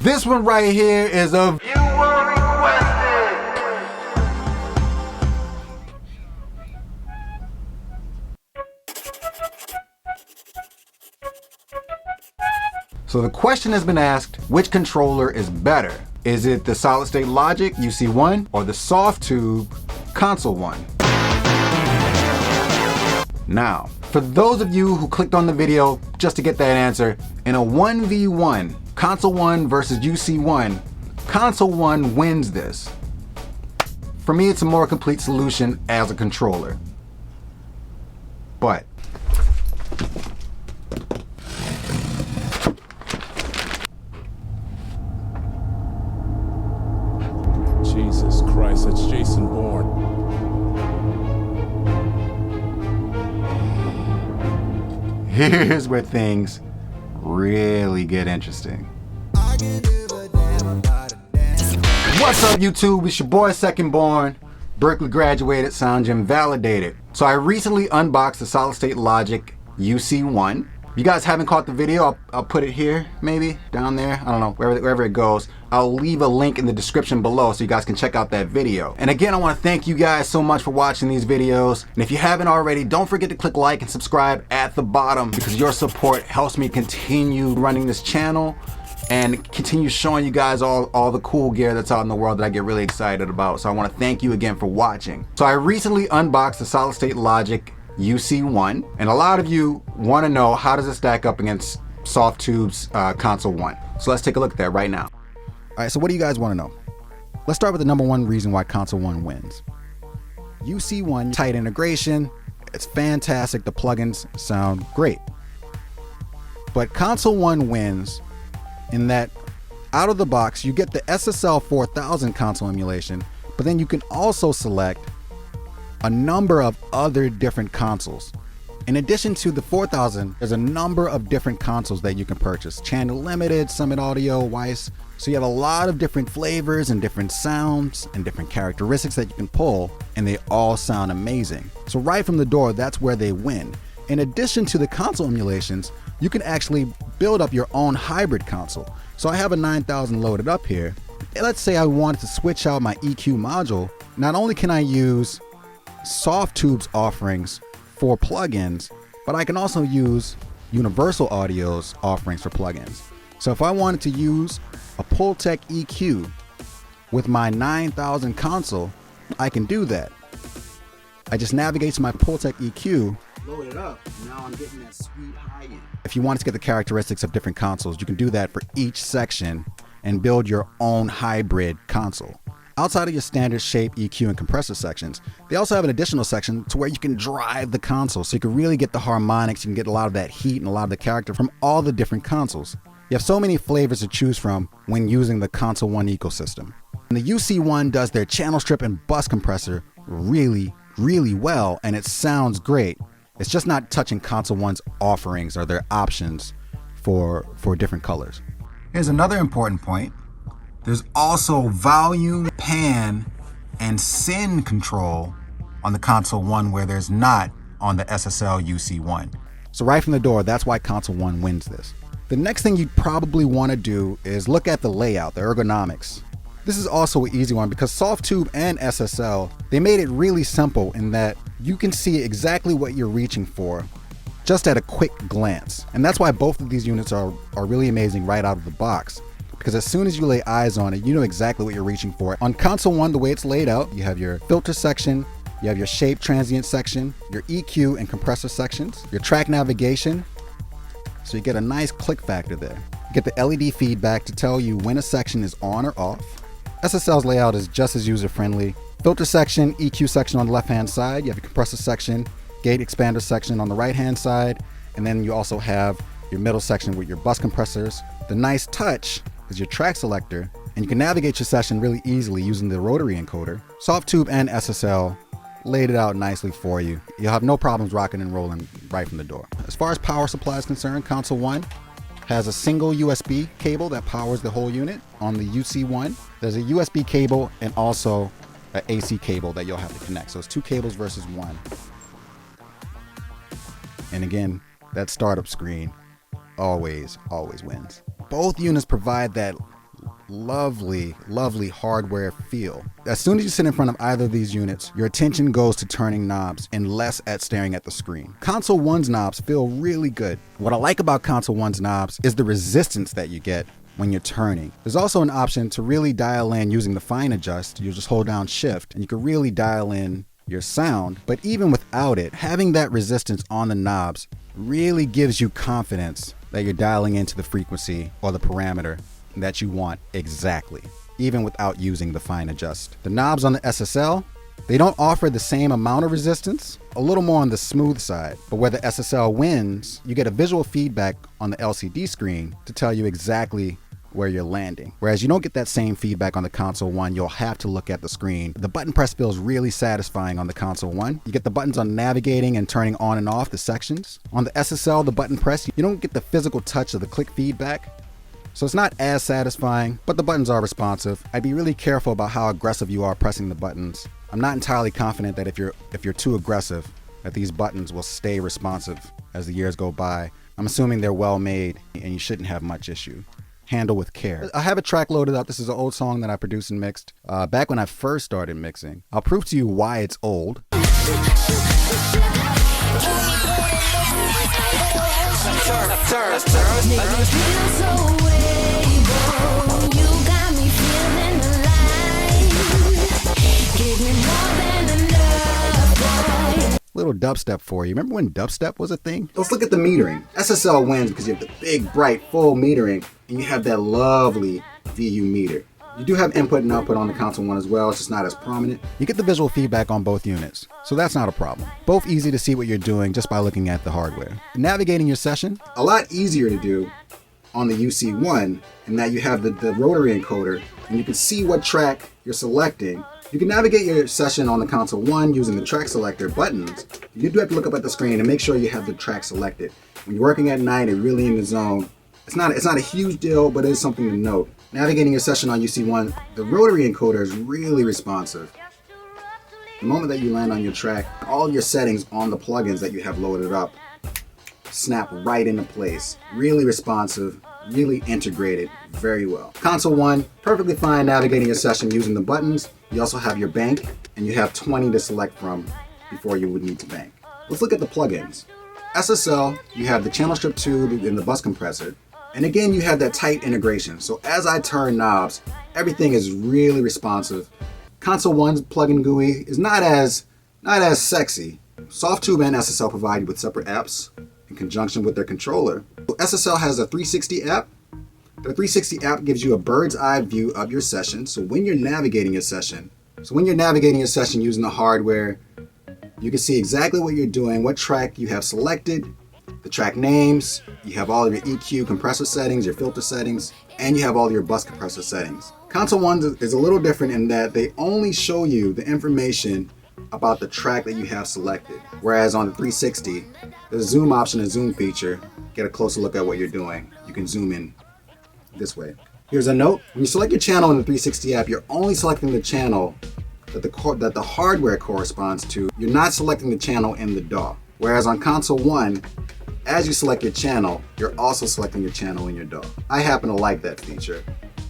This one right here is a viewer requested. So the question has been asked, which controller is better? Is it the Solid State Logic UC1 or the Softube Console one? Now, for those of you who clicked on the video just to get that answer, in a 1v1, Console 1 versus UC1, Console 1 wins this. For me, it's a more complete solution as a controller. But Jesus Christ, that's ZndBorn. here's where things really get interesting. What's up, YouTube? It's your boy ZndBorn, Berkeley graduated, Sound Gym validated. So I recently unboxed the Solid State Logic UC1. If you guys haven't caught the video, I'll put it here, maybe down there. I don't know, wherever it goes. I'll leave a link in the description below so you guys can check out that video. And again, I want to thank you guys so much for watching these videos. And if you haven't already, don't forget to click like and subscribe at the bottom, because your support helps me continue running this channel and continue showing you guys all the cool gear that's out in the world that I get really excited about. So I want to thank you again for watching. So I recently unboxed the Solid State Logic UC1, and a lot of you want to know, how does it stack up against Softube's Console 1? So let's take a look at that right now. All right, so what do you guys want to know? Let's start with the number one reason why Console 1 wins. UC1, tight integration, it's fantastic, the plugins sound great. But Console 1 wins in that out of the box, you get the SSL 4000 console emulation, but then you can also select a number of other different consoles. In addition to the 4000, there's a number of different consoles that you can purchase. Channel Limited, Summit Audio, Weiss. So you have a lot of different flavors and different sounds and different characteristics that you can pull, and they all sound amazing. So right from the door, that's where they win. In addition to the console emulations, you can actually build up your own hybrid console. So I have a 9000 loaded up here. Let's say I wanted to switch out my EQ module. Not only can I use Softube's offerings for plugins, but I can also use Universal Audio's offerings for plugins. So if I wanted to use a Pultec EQ with my 9000 console, I can do that. I just navigate to my Pultec EQ, load it up, now I'm getting that sweet high end. If you wanted to get the characteristics of different consoles, you can do that for each section and build your own hybrid console. Outside of your standard shape, EQ, and compressor sections, they also have an additional section to where you can drive the console, so you can really get the harmonics, you can get a lot of that heat and a lot of the character from all the different consoles. You have so many flavors to choose from when using the Console 1 ecosystem. And the UC1 does their channel strip and bus compressor really well, and it sounds great. It's just not touching Console 1's offerings or their options for different colors. Here's another important point. There's also volume, pan, and send control on the Console 1 where there's not on the SSL UC1. So right from the door, that's why Console 1 wins this. The next thing you'd probably want to do is look at the layout, the ergonomics. This is also an easy one because Softube and SSL, they made it really simple in that you can see exactly what you're reaching for just at a quick glance. And that's why both of these units are really amazing right out of the box. Because as soon as you lay eyes on it, you know exactly what you're reaching for. On Console 1, the way it's laid out, you have your filter section, you have your shape transient section, your EQ and compressor sections, your track navigation. So you get a nice click factor there. You get the LED feedback to tell you when a section is on or off. SSL's layout is just as user-friendly. Filter section, EQ section on the left-hand side, you have your compressor section, gate expander section on the right-hand side, and then you also have your middle section with your bus compressors. The nice touch is your track selector, and you can navigate your session really easily using the rotary encoder. Softube and SSL laid it out nicely for you. You'll have no problems rocking and rolling right from the door. As far as power supply is concerned, Console 1 has a single USB cable that powers the whole unit. On the UC1, there's a USB cable and also an AC cable that you'll have to connect. So it's two cables versus one. And again, that startup screen always wins. Both units provide that lovely, lovely hardware feel. As soon as you sit in front of either of these units, your attention goes to turning knobs and less at staring at the screen. Console 1's knobs feel really good. What I like about Console 1's knobs is the resistance that you get when you're turning. There's also an option to really dial in using the fine adjust. You just hold down shift and you can really dial in your sound. But even without it, having that resistance on the knobs really gives you confidence that you're dialing into the frequency or the parameter that you want exactly, even without using the fine adjust. The knobs on the SSL, they don't offer the same amount of resistance, a little more on the smooth side, but where the SSL wins, you get a visual feedback on the LCD screen to tell you exactly where you're landing. Whereas you don't get that same feedback on the Console 1, you'll have to look at the screen. The button press feels really satisfying on the Console 1. You get the buttons on navigating and turning on and off the sections. On the SSL, the button press, you don't get the physical touch of the click feedback. So it's not as satisfying, but the buttons are responsive. I'd be really careful about how aggressive you are pressing the buttons. I'm not entirely confident that if you're too aggressive, that these buttons will stay responsive as the years go by. I'm assuming they're well made and you shouldn't have much issue. Handle with care. I have a track loaded up. This is an old song that I produced and mixed back when I first started mixing. I'll prove to you why it's old. Little dubstep for you. Remember when dubstep was a thing? Let's look at the metering. SSL wins because you have the big, bright, full metering, and you have that lovely VU meter. You do have input and output on the Console 1 as well, it's just not as prominent. You get the visual feedback on both units, so that's not a problem. Both easy to see what you're doing just by looking at the hardware. Navigating your session, a lot easier to do on the UC1, in that you have the rotary encoder, and you can see what track you're selecting. You can navigate your session on the Console 1 using the track selector buttons. You do have to look up at the screen and make sure you have the track selected. When you're working at night and really in the zone, it's not a huge deal, but it is something to note. Navigating your session on UC1, the rotary encoder is really responsive. The moment that you land on your track, all your settings on the plugins that you have loaded up snap right into place. Really responsive, really integrated very well. Console 1, perfectly fine navigating your session using the buttons. You also have your bank, and you have 20 to select from before you would need to bank. Let's look at the plugins. SSL, you have the channel strip tube and the bus compressor. And again, you have that tight integration. So as I turn knobs, everything is really responsive. Console 1's plugin GUI is not as sexy. Softube and SSL provide you with separate apps in conjunction with their controller. SSL has a 360 app. The 360 app gives you a bird's eye view of your session. So when you're navigating your session using the hardware, you can see exactly what you're doing, what track you have selected, the track names, you have all of your EQ compressor settings, your filter settings, and you have all your bus compressor settings. Console 1 is a little different in that they only show you the information about the track that you have selected. Whereas on the 360, there's a zoom option and zoom feature. Get a closer look at what you're doing. You can zoom in this way. Here's a note. When you select your channel in the 360 app, you're only selecting the channel that the hardware corresponds to. You're not selecting the channel in the DAW. Whereas on Console 1, as you select your channel, you're also selecting your channel in your DAW. I happen to like that feature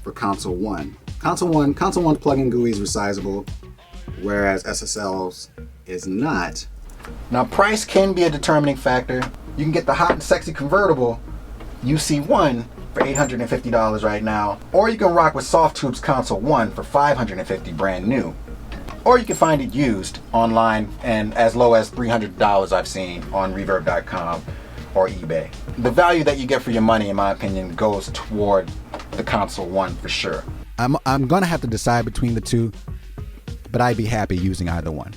for Console 1. Console 1's plugin GUI is resizable, whereas SSL's is not. Now price can be a determining factor. You can get the hot and sexy convertible UC1 for $850 right now, or you can rock with Softube's Console 1 for $550 brand new. Or you can find it used online and as low as $300 I've seen on reverb.com or eBay. The value that you get for your money, in my opinion, goes toward the Console 1 for sure. I'm gonna have to decide between the two, but I'd be happy using either one.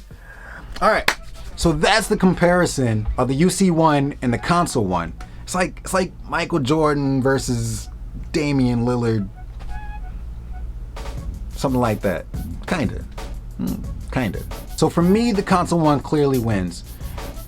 All right, so that's the comparison of the UC1 and the Console 1. It's like Michael Jordan versus Damian Lillard, something like that, kinda. So for me, the Console 1 clearly wins.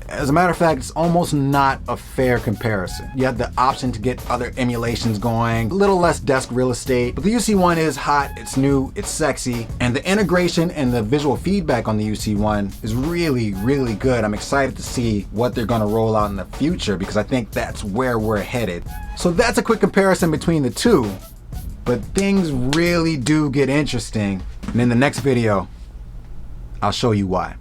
As a matter of fact, it's almost not a fair comparison. You have the option to get other emulations going, a little less desk real estate, but the UC1 is hot, it's new, it's sexy, and the integration and the visual feedback on the UC1 is really, really good. I'm excited to see what they're gonna roll out in the future because I think that's where we're headed. So that's a quick comparison between the two. But things really do get interesting, and in the next video, I'll show you why.